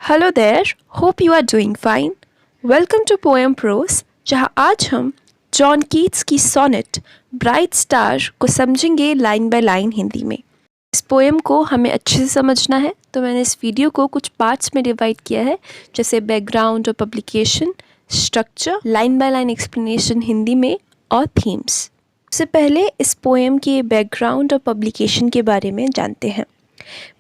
Hello there, hope you are doing fine. Welcome to poem prose, जहाँ आज हम John Keats की sonnet bright star को समझेंगे लाइन बाय लाइन हिंदी में। इस पोएम को हमें अच्छे से समझना है तो मैंने इस वीडियो को कुछ पार्ट्स में डिवाइड किया है, जैसे बैकग्राउंड और publication, structure, line by line explanation Hindi में और थीम्स। सबसे पहले इस पोएम के बैकग्राउंड और पब्लिकेशन के बारे में जानते हैं।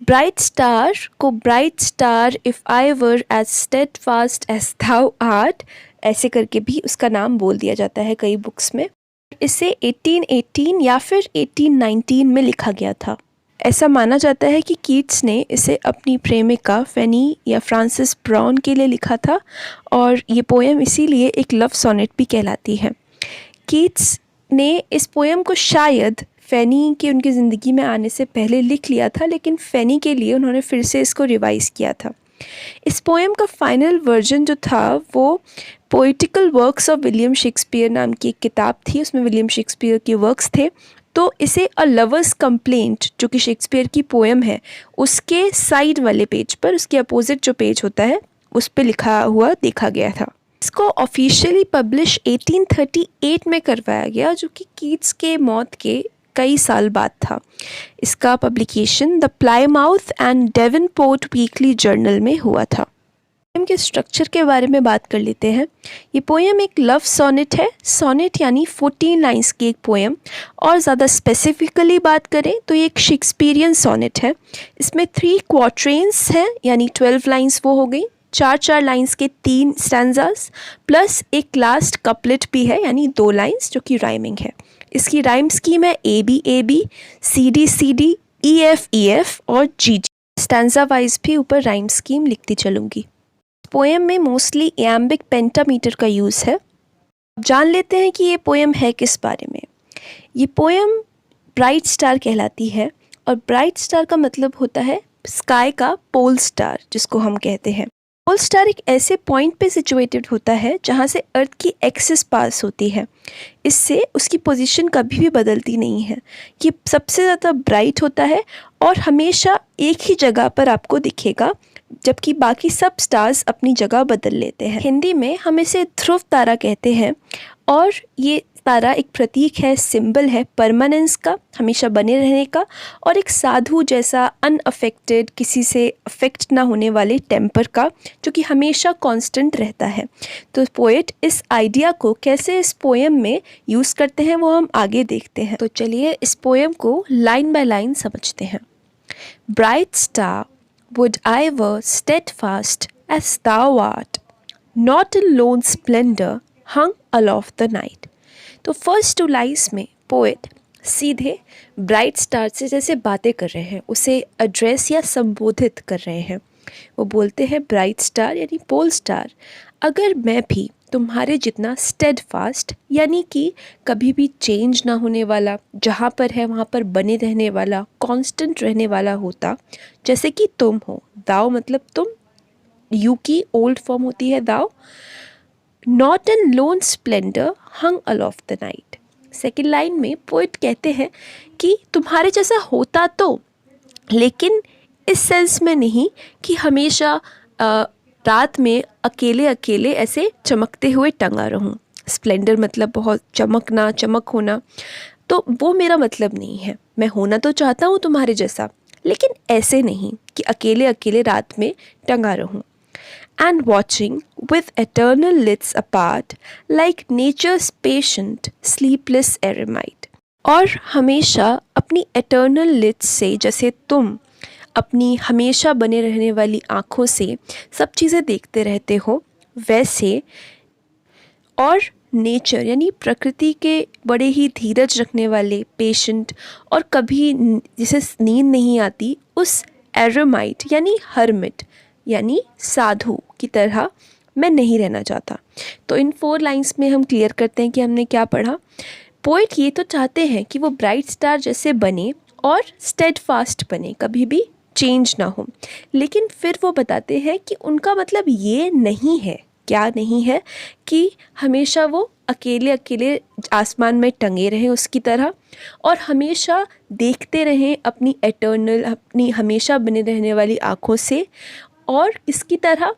ब्राइट स्टार को bright star if I were as steadfast as thou art ऐसे करके भी उसका नाम बोल दिया जाता है कई बुक्स में। इसे 1818 या फिर 1819 में लिखा गया था। ऐसा माना जाता है कि कीट्स ने इसे अपनी प्रेमिका फैनी या फ्रांसिस ब्राउन के लिए लिखा था और ये पोएम इसीलिए एक लव सोनेट भी कहलाती है। कीट्स ने इस पोएम को शायद फैनी के उनकी ज़िंदगी में आने से पहले लिख लिया था, लेकिन फैनी के लिए उन्होंने फिर से इसको रिवाइज़ किया था। इस पोएम का फाइनल वर्जन जो था वो poetical works of William Shakespeare नाम की एक किताब थी, उसमें विलियम शेक्सपियर के वर्क्स थे। तो इसे अ लवर्स कंप्लेंट जो कि शेक्सपियर की पोएम है उसके साइड वाले पेज पर, उसके अपोजिट जो पेज होता है उस पर लिखा हुआ देखा गया था। इसको ऑफिशियली पब्लिश 1838 में करवाया गया, जो कि कीट्स के मौत के कई साल बाद था। इसका publication the Plymouth and Davenport weekly journal में हुआ था। पोएम के स्ट्रक्चर के बारे में बात कर लेते हैं। ये पोएम एक लव सोनेट है। सोनेट यानी 14 लाइंस की एक पोएम, और ज़्यादा स्पेसिफिकली बात करें तो ये एक शेक्सपियरियन सोनेट है। इसमें 3 क्वार्ट्रेन्स हैं, यानी 12 लाइंस वो हो गई, 4 लाइंस के 3 स्टैंजास, प्लस एक लास्ट कपलेट भी है, यानी 2 लाइंस जो कि राइमिंग है। इसकी राइम स्कीम है AB, CD, EF और GG। स्टैंजा वाइज भी ऊपर राइम स्कीम लिखती चलूँगी। पोएम में मोस्टली इयैम्बिक पेंटामीटर का यूज़ है। जान लेते हैं कि ये पोएम है किस बारे में। ये पोएम ब्राइट स्टार कहलाती है, और ब्राइट स्टार का मतलब होता है स्काई का पोल स्टार, जिसको हम कहते हैं। पोल स्टार एक ऐसे पॉइंट पे सिचुएटेड होता है जहाँ से अर्थ की एक्सिस पास होती है। इससे उसकी पोजीशन कभी भी बदलती नहीं है। ये सबसे ज़्यादा ब्राइट होता है और हमेशा एक ही जगह पर आपको दिखेगा, जबकि बाकी सब स्टार्स अपनी जगह बदल लेते हैं। हिंदी में हम इसे ध्रुव तारा कहते हैं, और ये तारा एक प्रतीक है, सिंबल है परमानेंस का, हमेशा बने रहने का, और एक साधु जैसा अनअफेक्टेड, किसी से अफेक्ट ना होने वाले टेम्पर का, जो कि हमेशा कांस्टेंट रहता है। तो पोएट इस आइडिया को कैसे इस पोएम में यूज़ करते हैं वो हम आगे देखते हैं। तो चलिए इस पोएम को लाइन बाय लाइन समझते हैं। Bright star would I were steadfast as thou art, not in lone splendor hung aloft the night। तो फर्स्ट 2 लाइन्स में पोएट सीधे ब्राइट स्टार से जैसे बातें कर रहे हैं, उसे एड्रेस या संबोधित कर रहे हैं। वो बोलते हैं ब्राइट स्टार यानी पोल स्टार, अगर मैं भी तुम्हारे जितना स्टेडफास्ट यानी कि कभी भी चेंज ना होने वाला, जहाँ पर है वहाँ पर बने रहने वाला, कांस्टेंट रहने वाला होता जैसे कि तुम हो। दाओ मतलब तुम, यू की ओल्ड फॉर्म होती है thou. Not in lone splendour hung aloft the night. Second line में पोइट कहते हैं कि तुम्हारे जैसा होता तो, लेकिन इस सेंस में नहीं कि हमेशा रात में अकेले अकेले ऐसे चमकते हुए टंगा रहूं। स्प्लेंडर मतलब बहुत चमकना, चमक होना, तो वो मेरा मतलब नहीं है। मैं होना तो चाहता हूँ तुम्हारे जैसा, लेकिन ऐसे नहीं कि अकेले अकेले रात में टंगा रहूं। And watching with eternal lids apart like nature's patient sleepless eremite। और हमेशा अपनी eternal lids से, जैसे तुम अपनी हमेशा बने रहने वाली आँखों से सब चीज़ें देखते रहते हो, वैसे और नेचर यानी प्रकृति के बड़े ही धीरज रखने वाले, पेशेंट, और कभी जिसे नींद नहीं आती, उस एरमाइट यानी हर्मिट यानी साधु की तरह मैं नहीं रहना चाहता। तो इन 4 लाइंस में हम क्लियर करते हैं कि हमने क्या पढ़ा। पोइट ये तो चाहते हैं कि वो ब्राइट स्टार जैसे बने और स्टेडफास्ट बने, कभी भी चेंज ना हो, लेकिन फिर वो बताते हैं कि उनका मतलब ये नहीं है, क्या नहीं है, कि हमेशा वो अकेले अकेले आसमान में टंगे रहें उसकी तरह, और हमेशा देखते रहें अपनी एटर्नल, अपनी हमेशा बने रहने वाली आँखों से, और इसकी तरह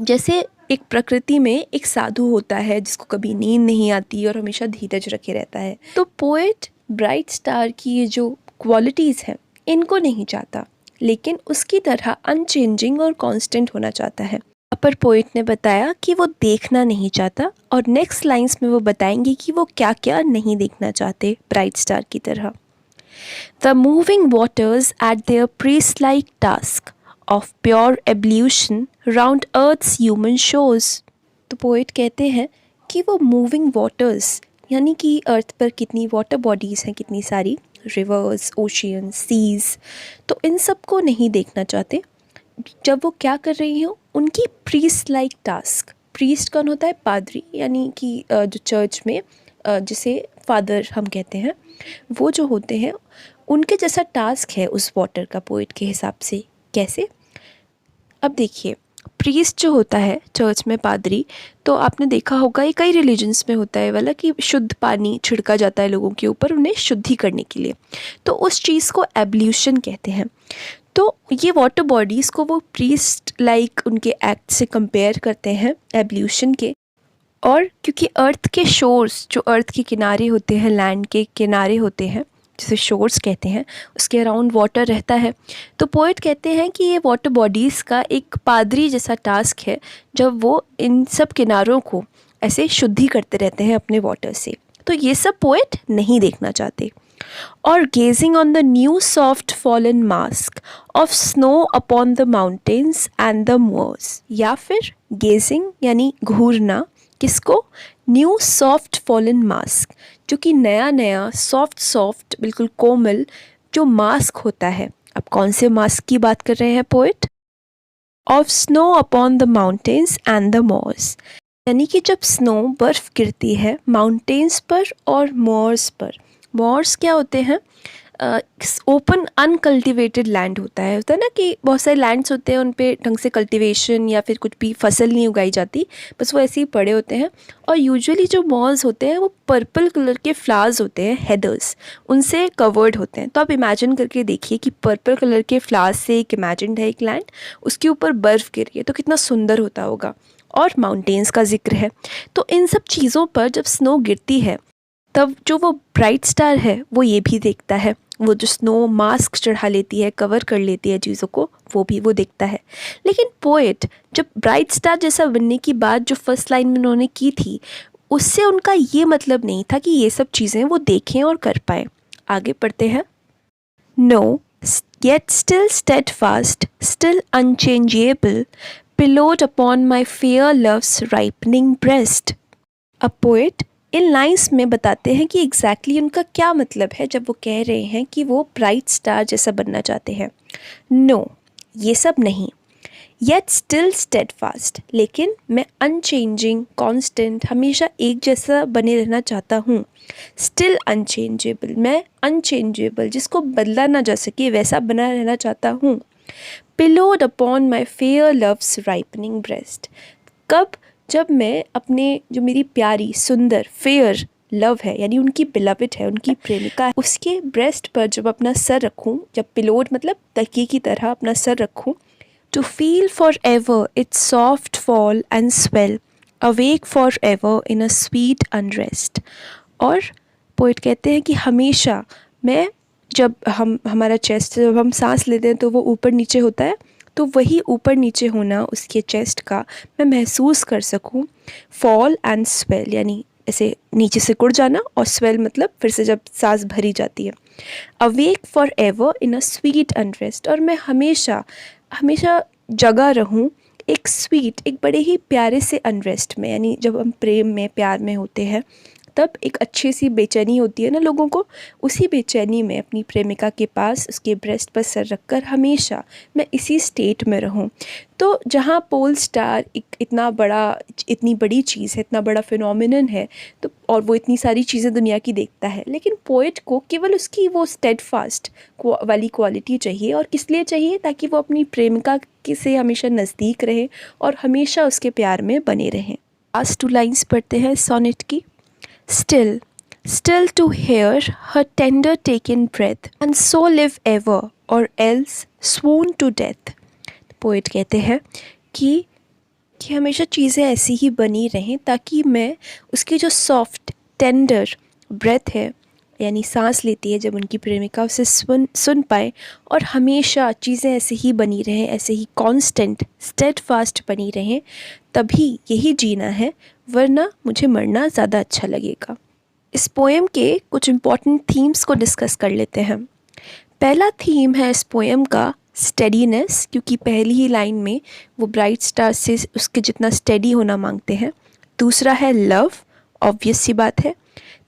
जैसे एक प्रकृति में एक साधु होता है जिसको कभी नींद नहीं आती और हमेशा धीरज रखे रहता है, तो पोएट ब्राइट स्टार की ये जो क्वालिटीज़ हैं इनको नहीं चाहता, लेकिन उसकी तरह अनचेंजिंग और कांस्टेंट होना चाहता है। पर पोएट ने बताया कि वो देखना नहीं चाहता, और नेक्स्ट लाइंस में वो बताएंगे कि वो क्या क्या नहीं देखना चाहते ब्राइट स्टार की तरह। The moving waters at their priestlike task of pure ablution round earth's human शोज। तो पोएट कहते हैं कि वो मूविंग वाटर्स यानी कि अर्थ पर कितनी वाटर बॉडीज़ हैं, कितनी सारी रिवर्स, ओशियन, सीज़, तो इन सब को नहीं देखना चाहते। जब वो क्या कर रही हो, उनकी प्रीस्ट लाइक टास्क, प्रीस्ट कौन होता है? पादरी, यानी कि जो चर्च में जिसे फादर हम कहते हैं, वो जो होते हैं उनके जैसा टास्क है उस वाटर का पोएट के हिसाब से। कैसे? अब देखिए, प्रीस्ट जो होता है चर्च में, पादरी, तो आपने देखा होगा ये कई रिलीजन्स में होता है वाला कि शुद्ध पानी छिड़का जाता है लोगों के ऊपर उन्हें शुद्धि करने के लिए, तो उस चीज़ को एब्ल्यूशन कहते हैं। तो ये वाटर बॉडीज़ को वो प्रीस्ट लाइक उनके एक्ट से कंपेयर करते हैं एब्ल्यूशन के। और क्योंकि अर्थ के शोर्स, जो अर्थ के किनारे होते हैं, लैंड के किनारे होते हैं जिसे शोर्स कहते हैं, उसके अराउंड वाटर रहता है, तो पोएट कहते हैं कि ये वाटर बॉडीज़ का एक पादरी जैसा टास्क है जब वो इन सब किनारों को ऐसे शुद्धि करते रहते हैं अपने वाटर से। तो ये सब पोएट नहीं देखना चाहते। और gazing on the new soft fallen mask of snow upon the mountains and the moors, या फिर गेजिंग यानी घूरना, किसको? न्यू सॉफ्ट फॉलन मास्क, जो कि नया नया सॉफ्ट बिल्कुल कोमल जो मास्क होता है। अब कौन से मास्क की बात कर रहे हैं poet? Of snow upon the mountains and the moors, यानी कि जब स्नो, बर्फ़ गिरती है माउंटेन्स पर और मोर्स पर। मोर्स क्या होते हैं? ओपन अनकल्टिवेटेड लैंड होता है ना, कि बहुत सारे लैंड्स होते हैं उन पे ढंग से कल्टिवेशन या फिर कुछ भी फसल नहीं उगाई जाती, बस वो ऐसे ही पड़े होते हैं। और यूजुअली जो मॉल्स होते हैं वो पर्पल कलर के फ्लावर्स होते हैं, हेदर्स, उनसे कवर्ड होते हैं। तो आप इमेजिन करके देखिए कि पर्पल कलर के फ्लावर्स से एक इमेजिन्ड है एक लैंड, उसके ऊपर बर्फ़ गिर रही है तो कितना सुंदर होता होगा। और माउंटेन्स का जिक्र है, तो इन सब चीज़ों पर जब स्नो गिरती है तब जो वो ब्राइट स्टार है वो ये भी देखता है। वो जो स्नो मास्क चढ़ा लेती है, कवर कर लेती है चीज़ों को, वो भी वो देखता है। लेकिन पोएट जब ब्राइट स्टार जैसा बनने की बात जो फर्स्ट लाइन में उन्होंने की थी, उससे उनका ये मतलब नहीं था कि ये सब चीज़ें वो देखें और कर पाएँ। आगे पढ़ते हैं। No yet still steadfast, still unchangeable, pillowed upon my fair love's ripening breast। अब पोएट इन लाइंस में बताते हैं कि एग्जैक्टली उनका क्या मतलब है जब वो कह रहे हैं कि वो ब्राइट स्टार जैसा बनना चाहते हैं। नो, ये सब नहीं। येट स्टिल स्टेडफास्ट, लेकिन मैं अनचेंजिंग, कांस्टेंट, हमेशा एक जैसा बने रहना चाहता हूँ। स्टिल अनचेंजेबल, मैं अनचेंजेबल, जिसको बदला ना जा सके वैसा बना रहना चाहता हूँ। Pillowed upon my fair love's ripening breast, कब? जब मैं अपने, जो मेरी प्यारी, सुंदर, फेयर लव है, यानी उनकी बिलविड है, उनकी प्रेमिका है, उसके ब्रेस्ट पर जब अपना सर रखूँ, जब पिलोड मतलब तकिए की तरह अपना सर रखूँ, to feel for ever its soft fall and swell, awake for ever in a sweet unrest. और पोएट कहते हैं कि हमेशा मैं, जब हमारा चेस्ट, जब हम सांस लेते हैं तो वो ऊपर नीचे होता है, तो वही ऊपर नीचे होना उसके चेस्ट का मैं महसूस कर सकूं। फॉल एंड स्वेल, यानी ऐसे नीचे से कुड़ जाना, और स्वेल मतलब फिर से जब सांस भरी जाती है। Awake for ever in a sweet unrest, और मैं हमेशा हमेशा जगा रहूं एक स्वीट, एक बड़े ही प्यारे से अनरेस्ट में, यानी जब हम प्रेम में, प्यार में होते हैं तब एक अच्छी सी बेचैनी होती है ना लोगों को, उसी बेचैनी में अपनी प्रेमिका के पास उसके ब्रेस्ट पर सर रखकर हमेशा मैं इसी स्टेट में रहूं। तो जहाँ पोल स्टार एक इतना बड़ा, इतनी बड़ी चीज़ है, इतना बड़ा फिनोमिनन है, तो और वो इतनी सारी चीज़ें दुनिया की देखता है, लेकिन पोएट को केवल उसकी वो स्टेडफास्ट वाली क्वालिटी चाहिए। और किस लिए चाहिए? ताकि वो अपनी प्रेमिका से हमेशा नज़दीक रहे और हमेशा उसके प्यार में बने रहें। लास्ट 2 लाइन्स पढ़ते हैं सोनेट की। Still, still to hear her tender taken breath, and so live ever, or else swoon to death। Poet कहते हैं कि हमेशा चीज़ें ऐसी ही बनी रहें ताकि मैं उसकी जो सॉफ्ट टेंडर ब्रेथ है, यानी सांस लेती है जब उनकी प्रेमिका उसे सुन पाए, और हमेशा चीज़ें ऐसे ही बनी रहें, ऐसे ही कांस्टेंट स्टेडफास्ट बनी रहें, तभी यही जीना है, वरना मुझे मरना ज़्यादा अच्छा लगेगा। इस पोएम के कुछ इम्पॉर्टेंट थीम्स को डिस्कस कर लेते हैं। पहला थीम है इस पोएम का स्टेडीनेस, क्योंकि पहली ही लाइन में वो ब्राइट स्टार से उसके जितना स्टेडी होना मांगते हैं। दूसरा है लव, ऑब्वियस सी बात है।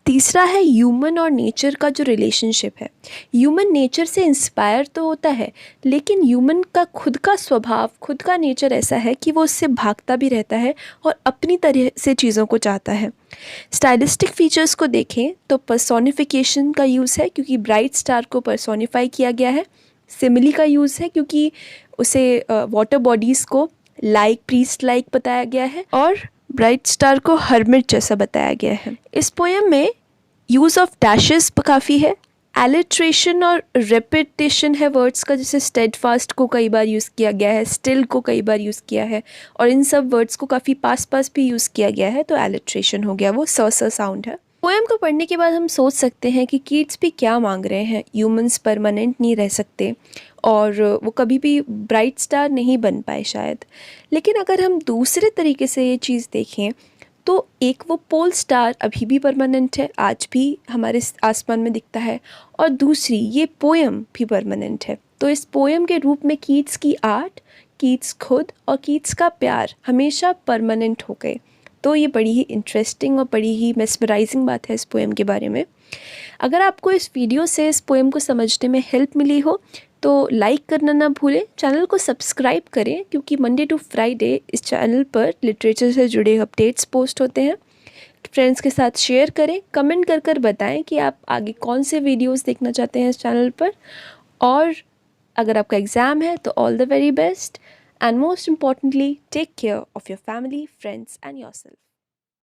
तीसरा है ह्यूमन और नेचर का जो रिलेशनशिप है। ह्यूमन नेचर से इंस्पायर तो होता है, लेकिन ह्यूमन का खुद का स्वभाव, खुद का नेचर ऐसा है कि वो उससे भागता भी रहता है और अपनी तरह से चीज़ों को चाहता है। स्टाइलिस्टिक फीचर्स को देखें तो पर्सोनिफिकेशन का यूज़ है, क्योंकि ब्राइट स्टार को पर्सोनिफाई किया गया है। सिमिली का यूज़ है, क्योंकि उसे वाटर बॉडीज़ को लाइक प्रीस्ट लाइक बताया गया है, और ब्राइट स्टार को हर्मिट जैसा बताया गया है। इस पोएम में यूज़ ऑफ डैशेस काफ़ी है, एलिट्रेशन और रेपिटेशन है वर्ड्स का, जैसे स्टेडफास्ट को कई बार यूज़ किया गया है, स्टिल को कई बार यूज़ किया है, और इन सब वर्ड्स को काफ़ी पास पास भी यूज़ किया गया है, तो एलिट्रेशन हो गया, वो स साउंड है। पोएम को पढ़ने के बाद हम सोच सकते हैं कि कीट्स भी क्या मांग रहे हैं। ह्यूमंस परमानेंट नहीं रह सकते और वो कभी भी ब्राइट स्टार नहीं बन पाए शायद। लेकिन अगर हम दूसरे तरीके से ये चीज़ देखें तो एक वो पोल स्टार अभी भी परमानेंट है, आज भी हमारे आसमान में दिखता है, और दूसरी ये पोएम भी परमानेंट है। तो इस पोएम के रूप में कीट्स की आर्ट, कीट्स खुद और कीट्स का प्यार हमेशा परमानेंट हो गए। तो ये बड़ी ही इंटरेस्टिंग और बड़ी ही मेस्मराइजिंग बात है इस पोएम के बारे में। अगर आपको इस वीडियो से इस पोएम को समझने में हेल्प मिली हो तो लाइक करना ना भूलें, चैनल को सब्सक्राइब करें, क्योंकि मंडे टू फ्राइडे इस चैनल पर लिटरेचर से जुड़े अपडेट्स पोस्ट होते हैं। फ्रेंड्स के साथ शेयर करें, कमेंट कर बताएं कि आप आगे कौन से वीडियोस देखना चाहते हैं इस चैनल पर। और अगर आपका एग्ज़ाम है तो all the very best, and most importantly, take care of your family, friends and yourself.